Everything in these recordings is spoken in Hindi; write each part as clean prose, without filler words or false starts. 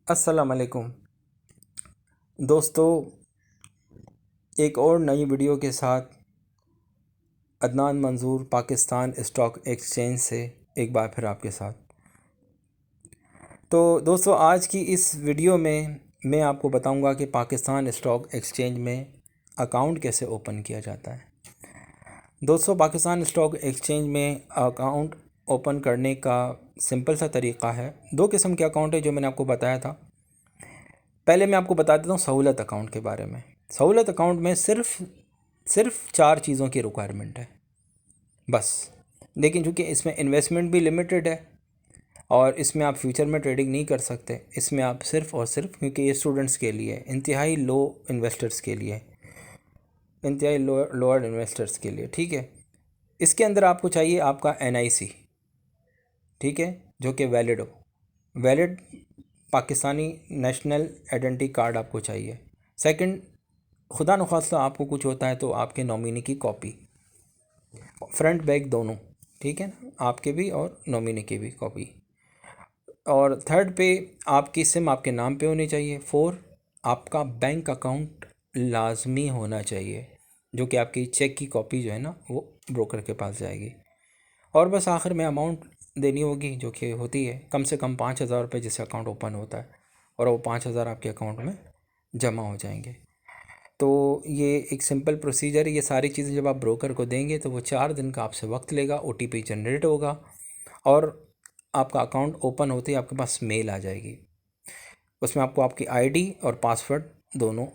अस्सलाम वालेकुम दोस्तों, एक और नई वीडियो के साथ अदनान मंजूर पाकिस्तान स्टॉक एक्सचेंज से एक बार फिर आपके साथ। तो दोस्तों, आज की इस वीडियो में मैं आपको बताऊंगा कि पाकिस्तान स्टॉक एक्सचेंज में अकाउंट कैसे ओपन किया जाता है। दोस्तों, पाकिस्तान स्टॉक एक्सचेंज में अकाउंट ओपन करने का सिंपल सा तरीक़ा है। दो किस्म के अकाउंट है जो मैंने आपको बताया था। पहले मैं आपको बता देता हूँ सहूलत अकाउंट के बारे में। सहूलत अकाउंट में सिर्फ 4 चीज़ों की रिक्वायरमेंट है बस। लेकिन चूँकि इसमें इन्वेस्टमेंट भी लिमिटेड है और इसमें आप फ्यूचर में ट्रेडिंग नहीं कर सकते। इसमें आप सिर्फ़ और सिर्फ, क्योंकि ये स्टूडेंट्स के लिए, इंतहाई लो इन्वेस्टर्स के लिए, इंतहाई लोअर इन्वेस्टर्स के लिए, ठीक है। इसके अंदर आपको चाहिए आपका NIC, ठीक है, जो कि वैलिड हो। Valid Pakistani national identity card आपको चाहिए। सेकंड, खुदा न खास्ता आपको कुछ होता है तो आपके नॉमिनी की कॉपी, फ्रंट बैक दोनों, ठीक है ना, आपके भी और नॉमिनी की भी कॉपी। और थर्ड पे आपकी सिम आपके नाम पे होनी चाहिए। 4, आपका बैंक अकाउंट लाजमी होना चाहिए, जो कि आपकी चेक की कॉपी जो है ना वो ब्रोकर के पास जाएगी। और बस आखिर में अमाउंट देनी होगी, जो कि होती है कम से कम 5,000 रुपये जिससे अकाउंट ओपन होता है, और वो 5,000 आपके अकाउंट में जमा हो जाएंगे। तो ये एक सिंपल प्रोसीजर है। ये सारी चीज़ें जब आप ब्रोकर को देंगे तो वो 4 दिन का आपसे वक्त लेगा, OTP जनरेट होगा और आपका अकाउंट ओपन होते ही आपके पास मेल आ जाएगी। उसमें आपको आपकी ID और पासवर्ड दोनों,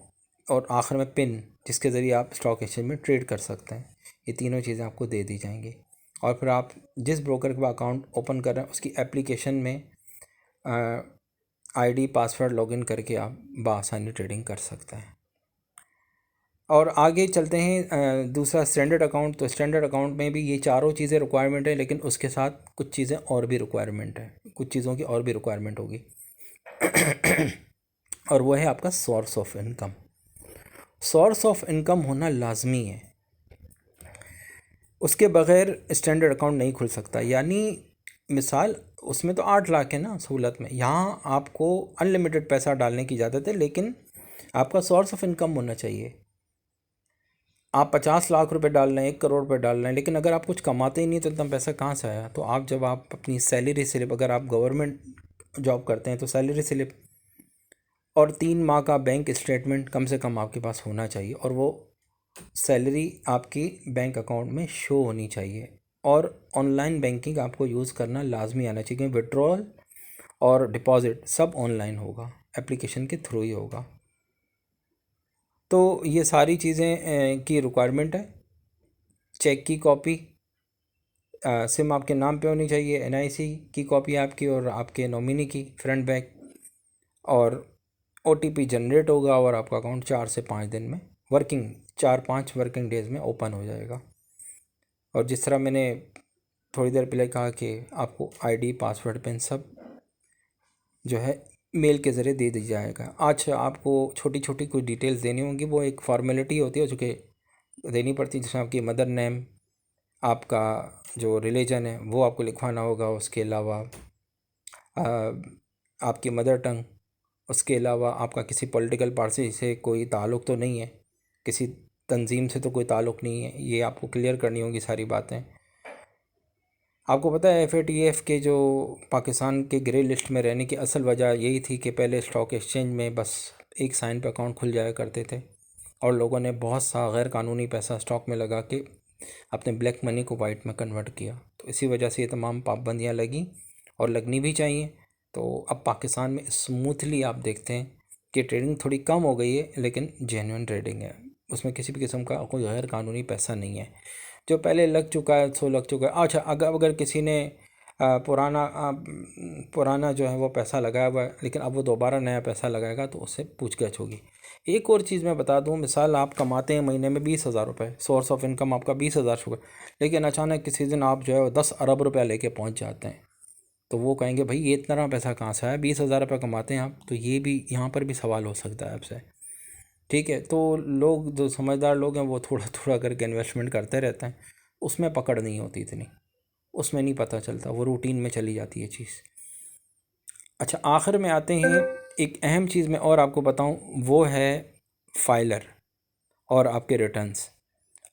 और आखिर में पिन, जिसके ज़रिए आप स्टॉक एक्सचेंज में ट्रेड कर सकते हैं, ये तीनों चीज़ें आपको दे दी जाएंगी। और फिर आप जिस ब्रोकर के अकाउंट ओपन कर रहे हैं उसकी एप्लीकेशन में ID पासवर्ड लॉगिन करके आप बआसानी ट्रेडिंग कर सकते हैं। और आगे चलते हैं दूसरा स्टैंडर्ड अकाउंट। तो स्टैंडर्ड अकाउंट में भी ये चारों चीज़ें रिक्वायरमेंट है, लेकिन उसके साथ कुछ चीज़ें और भी रिक्वायरमेंट है, कुछ चीज़ों की और भी रिक्वायरमेंट होगी। और वो है आपका source of income. Source of income होना लाजमी है, उसके बग़ैर स्टैंडर्ड अकाउंट नहीं खुल सकता। यानी मिसाल, उसमें तो 8 लाख है ना सहूलत में, यहाँ आपको अनलिमिटेड पैसा डालने की इजाज़त है, लेकिन आपका सोर्स ऑफ इनकम होना चाहिए। आप 50 लाख रुपए डाल रहे हैं, 1 करोड़ रुपए डाल रहे हैं, लेकिन अगर आप कुछ कमाते ही नहीं तो इतना पैसा कहाँ से आया। तो आप जब आप अपनी सैलरी स्लिप, अगर आप गवर्नमेंट जॉब करते हैं तो सैलरी स्लिप और 3 माह का बैंक स्टेटमेंट कम से कम आपके पास होना चाहिए, और वो सैलरी आपकी बैंक अकाउंट में शो होनी चाहिए। और ऑनलाइन बैंकिंग आपको यूज़ करना लाजमी आना चाहिए, क्योंकि विड्रॉल और डिपॉज़िट सब ऑनलाइन होगा, एप्लीकेशन के थ्रू ही होगा। तो ये सारी चीज़ें की रिक्वायरमेंट है। चेक की कॉपी, सिम आपके नाम पे होनी चाहिए, NIC की कॉपी आपकी और आपके नॉमिनी की फ्रंट बैक, और OTP जनरेट होगा और आपका अकाउंट 4 से 5 दिन में, 4-5 वर्किंग डेज़ में ओपन हो जाएगा। और जिस तरह मैंने थोड़ी देर पहले कहा कि आपको ID पासवर्ड पिन सब जो है मेल के ज़रिए दे दी जाएगा। अच्छा, आपको छोटी छोटी कुछ डिटेल्स देनी होंगी, वो एक फॉर्मेलिटी होती है जो कि देनी पड़ती है, जिसमें आपकी मदर नेम, आपका जो रिलीजन है वो आपको लिखवाना होगा। उसके अलावा आपकी मदर टंग, उसके अलावा आपका किसी पॉलिटिकल पार्टी से कोई ताल्लुक़ तो नहीं है, किसी तंजीम से तो कोई ताल्लुक़ नहीं है, ये आपको क्लियर करनी होगी सारी बातें। आपको पता है FATF के जो पाकिस्तान के ग्रे लिस्ट में रहने की असल वजह यही थी कि पहले स्टॉक एक्सचेंज में बस एक साइन पर अकाउंट खुल जाया करते थे, और लोगों ने बहुत सा गैर कानूनी पैसा स्टॉक में लगा के अपने ब्लैक मनी को वाइट में कन्वर्ट किया। तो इसी वजह से ये तमाम पाबंदियाँ लगी और लगनी भी चाहिए। तो अब पाकिस्तान में स्मूथली आप देखते हैं कि ट्रेडिंग थोड़ी कम हो गई है, लेकिन जेन्युइन ट्रेडिंग है, उसमें किसी भी किस्म का कोई गैर कानूनी पैसा नहीं है। जो पहले लग चुका है सो लग चुका है। अच्छा, अगर किसी ने पुराना जो है वो पैसा लगाया हुआ है, लेकिन अब वो दोबारा नया पैसा लगाएगा तो उससे पूछगछ होगी। एक और चीज़ मैं बता दूं, मिसाल आप कमाते हैं महीने में 20,000 रुपये, सोर्स ऑफ इनकम आपका 20,000 शुगर, लेकिन अचानक किसी दिन आप जो है वो 10 अरब रुपया लेके पहुंच जाते हैं, तो वो कहेंगे भाई ये इतना पैसा कहाँ से आया, 20,000 रुपये कमाते हैं आप। तो ये भी यहाँ पर भी सवाल हो सकता है आपसे, ठीक है। तो लोग, जो समझदार लोग हैं, वो थोड़ा थोड़ा करके इन्वेस्टमेंट करते रहते हैं, उसमें पकड़ नहीं होती इतनी, उसमें नहीं पता चलता, वो रूटीन में चली जाती है चीज़। अच्छा, आखिर में आते हैं एक अहम चीज़ मैं और आपको बताऊं, वो है फाइलर और आपके रिटर्न्स।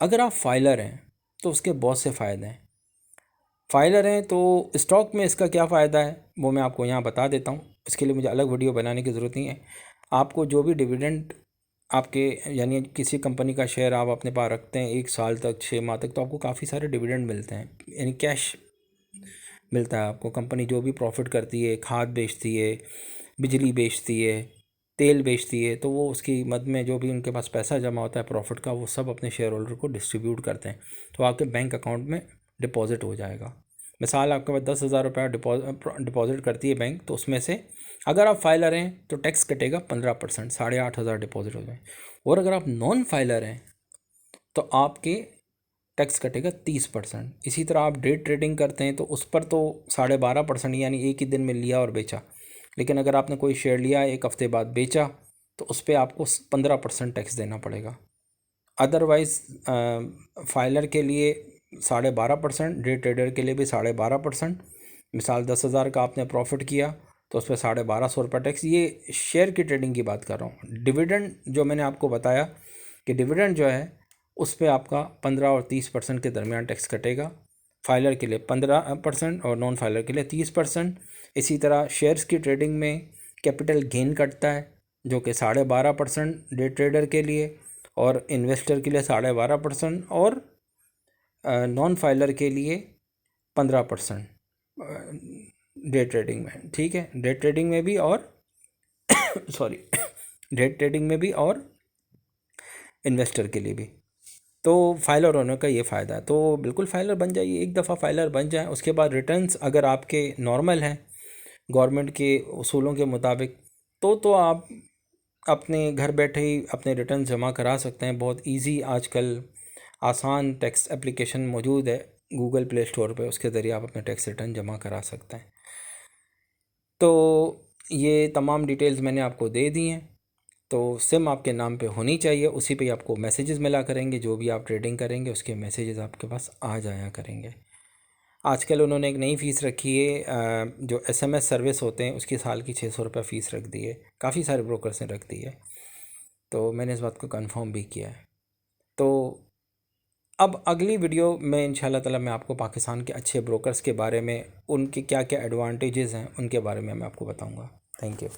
अगर आप फाइलर हैं तो उसके बहुत से फ़ायदे हैं। फाइलर हैं तो स्टॉक में इसका क्या फ़ायदा है वो मैं आपको यहाँ बता देता हूँ। इसके लिए मुझे अलग वीडियो बनाने की ज़रूरत नहीं है। आपको जो भी डिविडेंड आपके, यानी किसी कंपनी का शेयर आप अपने पास रखते हैं 1 साल तक, 6 माह तक, तो आपको काफ़ी सारे डिविडेंड मिलते हैं, यानी कैश मिलता है आपको। कंपनी जो भी प्रॉफिट करती है, खाद बेचती है, बिजली बेचती है, तेल बेचती है, तो वो उसकी मद में जो भी उनके पास पैसा जमा होता है प्रॉफिट का, वो सब अपने शेयर होल्डर को डिस्ट्रीब्यूट करते हैं, तो आपके बैंक अकाउंट में डिपॉजिट हो जाएगा। मिसाल आपके पास 10,000 रुपया डिपॉजिट करती है बैंक, तो उसमें से अगर आप फाइलर हैं तो टैक्स कटेगा 15%, 8,500 डिपॉजिट हो जाए। और अगर आप नॉन फाइलर हैं तो आपके टैक्स कटेगा 30%। इसी तरह आप डे ट्रेडिंग करते हैं तो उस पर तो 12.5%, यानी एक ही दिन में लिया और बेचा। लेकिन अगर आपने कोई शेयर लिया, 1 हफ्ते बाद बेचा, तो उस पर आपको 15% टैक्स देना पड़ेगा। अदरवाइज़ फाइलर के लिए 12.5%, डे ट्रेडर के लिए भी 12.5%। मिसाल 10,000 का आपने प्रॉफिट किया तो उस पर 1250 रुपये टैक्स। ये शेयर की ट्रेडिंग की बात कर रहा हूँ। डिविडेंड जो मैंने आपको बताया कि डिविडेंड जो है उस पर आपका 15 और 30% के दरमियान टैक्स कटेगा। फाइलर के लिए 15% और नॉन फाइलर के लिए 30%। इसी तरह शेयर्स की ट्रेडिंग में कैपिटल गेन कटता है, जो कि 12.5% डे ट्रेडर के लिए, और इन्वेस्टर के लिए 12.5%, और नॉन फाइलर के लिए 15% डे ट्रेडिंग में। ठीक है, डे ट्रेडिंग में भी और सॉरी डे ट्रेडिंग में भी और इन्वेस्टर के लिए भी। तो फाइलर होने का ये फ़ायदा है। तो बिल्कुल फाइलर बन जाइए, एक दफ़ा फाइलर बन जाए, उसके बाद रिटर्न्स अगर आपके नॉर्मल हैं गवर्नमेंट के उसूलों के मुताबिक, तो आप अपने घर बैठे ही अपने रिटर्न जमा करा सकते हैं। बहुत इजी आजकल आसान टैक्स एप्लीकेशन मौजूद है गूगल प्ले स्टोर पे, उसके ज़रिए आप अपने टैक्स रिटर्न जमा करा सकते हैं। तो ये तमाम डिटेल्स मैंने आपको दे दी हैं। तो सिम आपके नाम पे होनी चाहिए, उसी पे आपको मैसेजेस मिला करेंगे, जो भी आप ट्रेडिंग करेंगे उसके मैसेजेस आपके पास आ जाया करेंगे। आजकल उन्होंने एक नई फ़ीस रखी है, जो एसएमएस सर्विस होते हैं उसकी साल की 600 रुपये फ़ीस रख दी है। काफ़ी सारे ब्रोकर्स ने रख दी है, तो मैंने इस बात को कंफर्म भी किया है। तो अब अगली वीडियो में इंशाल्लाह ताला मैं आपको पाकिस्तान के अच्छे ब्रोकर्स के बारे में, उनके क्या क्या एडवांटेजेस हैं, उनके बारे में मैं आपको बताऊंगा। Thank you.